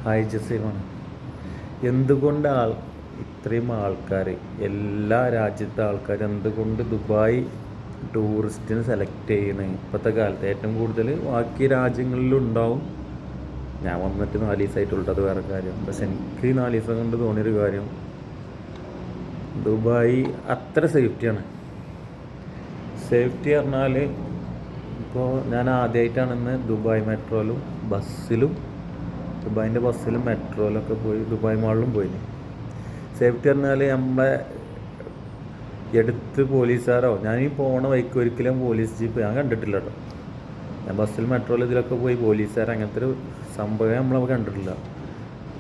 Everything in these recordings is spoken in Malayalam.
ഹായ് ജസീമാണ്. എന്തുകൊണ്ട് ഇത്രയും ആൾക്കാർ, എല്ലാ രാജ്യത്തെ ആൾക്കാർ എന്തുകൊണ്ട് ദുബായ് ടൂറിസ്റ്റിന് സെലക്ട് ചെയ്യണേ? ഇപ്പോഴത്തെ കാലത്ത് ഏറ്റവും കൂടുതൽ ബാക്കി രാജ്യങ്ങളിലും ഉണ്ടാവും. ഞാൻ വന്നിട്ട് 4 ദിവസമായിട്ടുള്ളത്, അത് വേറെ കാര്യം. പക്ഷെ എനിക്ക് 4 ദിവസം കൊണ്ട് തോന്നിയൊരു കാര്യം, ദുബായ് അത്ര സേഫ്റ്റിയാണ്. സേഫ്റ്റി പറഞ്ഞാൽ ഇപ്പോൾ ഞാൻ ആദ്യമായിട്ടാണെന്ന് ദുബായ് മെട്രോയിലും ബസ്സിലും, ദുബായിൻ്റെ ബസ്സിലും മെട്രോയിലൊക്കെ പോയി, ദുബായ് മാളിലും പോയി. സേഫ്റ്റി പറഞ്ഞാൽ നമ്മളെ എടുത്ത് പോലീസുകാരോ, ഞാൻ ഈ പോണ വഴിക്ക് ഒരിക്കലും പോലീസ് ജീപ്പ് ഞാൻ കണ്ടിട്ടില്ല കേട്ടോ. ഞാൻ ബസ്സിൽ മെട്രോയിൽ ഇതിലൊക്കെ പോയി പോലീസുകാർ അങ്ങനത്തെ ഒരു സംഭവം നമ്മൾ കണ്ടിട്ടില്ല.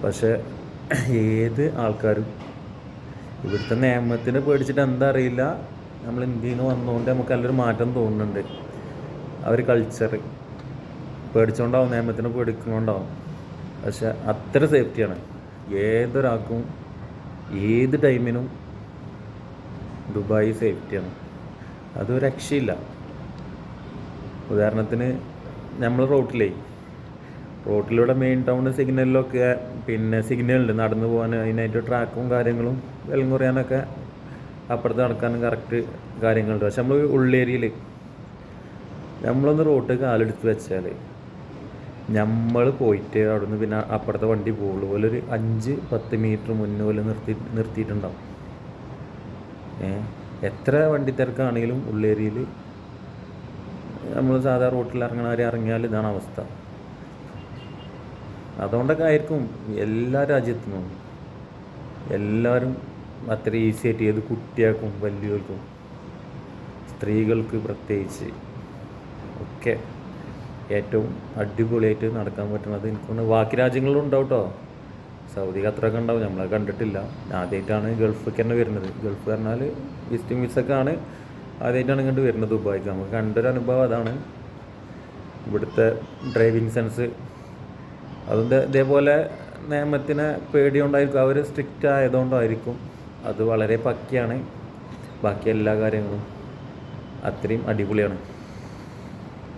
പക്ഷേ ഏത് ആൾക്കാരും ഇവിടുത്തെ നിയമത്തിനെ പേടിച്ചിട്ട് എന്താ അറിയില്ല, നമ്മൾ ഇന്ത്യയിൽ നിന്ന് വന്നുകൊണ്ട് നമുക്ക് നല്ലൊരു മാറ്റം തോന്നുന്നുണ്ട്. അവർ കൾച്ചർ പേടിച്ചുകൊണ്ടാവും, നിയമത്തിനെ പേടിക്കുന്നുണ്ടാവും. പക്ഷെ അത്ര സേഫ്റ്റിയാണ്. ഏതൊരാൾക്കും ഏത് ടൈമിനും ദുബായ് സേഫ്റ്റിയാണ്. അതൊരു രക്ഷയില്ല. ഉദാഹരണത്തിന് നമ്മൾ റോട്ടിലൂടെ മെയിൻ ടൗൺ സിഗ്നലിലൊക്കെ പിന്നെ സിഗ്നലുണ്ട് നടന്നു പോകാൻ, അതിനായിട്ട് ട്രാക്കും കാര്യങ്ങളും വെള്ളം കുറയാനൊക്കെ അപ്പുറത്ത് നടക്കാനും കറക്റ്റ് കാര്യങ്ങളുണ്ട്. പക്ഷെ നമ്മൾ ഉള്ളേരിയയിൽ നമ്മളൊന്ന് റോട്ട് കാലെടുത്ത് വെച്ചാൽ നമ്മൾ പോയിട്ട് അവിടുന്ന് പിന്നെ അപ്പുറത്തെ വണ്ടി പോകുള്ളൂ പോലെ ഒരു 5-10 മീറ്റർ മുന്നേ പോലെ നിർത്തിയിട്ടുണ്ടാവും. എത്ര വണ്ടി തിരക്കാണെങ്കിലും ഉള്ളേരിയയിൽ നമ്മൾ സാധാ റോട്ടിൽ ഇറങ്ങിയാൽ ഇതാണ് അവസ്ഥ. അതുകൊണ്ടൊക്കെ ആയിരിക്കും എല്ലാ രാജ്യത്തു നിന്നും എല്ലാവരും അത്ര ഈസി ആയിട്ട്, ഏത് കുട്ടികൾക്കും വലിയവർക്കും സ്ത്രീകൾക്ക് പ്രത്യേകിച്ച് ഒക്കെ ഏറ്റവും അടിപൊളിയായിട്ട് നടക്കാൻ പറ്റുന്നത് എനിക്കൊന്ന് ബാക്കി രാജ്യങ്ങളിലും ഉണ്ടാവും കേട്ടോ. സൗദി ഖത്തറൊക്കെ ഉണ്ടാവും, നമ്മളെ കണ്ടിട്ടില്ല. ആദ്യമായിട്ടാണ് ഗൾഫൊക്കെ തന്നെ വരുന്നത്. ഗൾഫ് പറഞ്ഞാൽ വിസിറ്റിംഗ് വിസൊക്കെ ആണ്, ആദ്യമായിട്ടാണ് ഇങ്ങോട്ട് വരുന്നത് ദുബായിക്ക്. നമുക്ക് കണ്ടൊരു അനുഭവം അതാണ്. ഇവിടുത്തെ ഡ്രൈവിംഗ് സെൻസ് അതുകൊണ്ട് ഇതേപോലെ നിയമത്തിനെ പേടിയുണ്ടായിരിക്കും, അവർ സ്ട്രിക്റ്റ് ആയതുകൊണ്ടായിരിക്കും. അത് വളരെ പക്കയാണ്. ബാക്കി എല്ലാ കാര്യങ്ങളും അത്രയും അടിപൊളിയാണ്.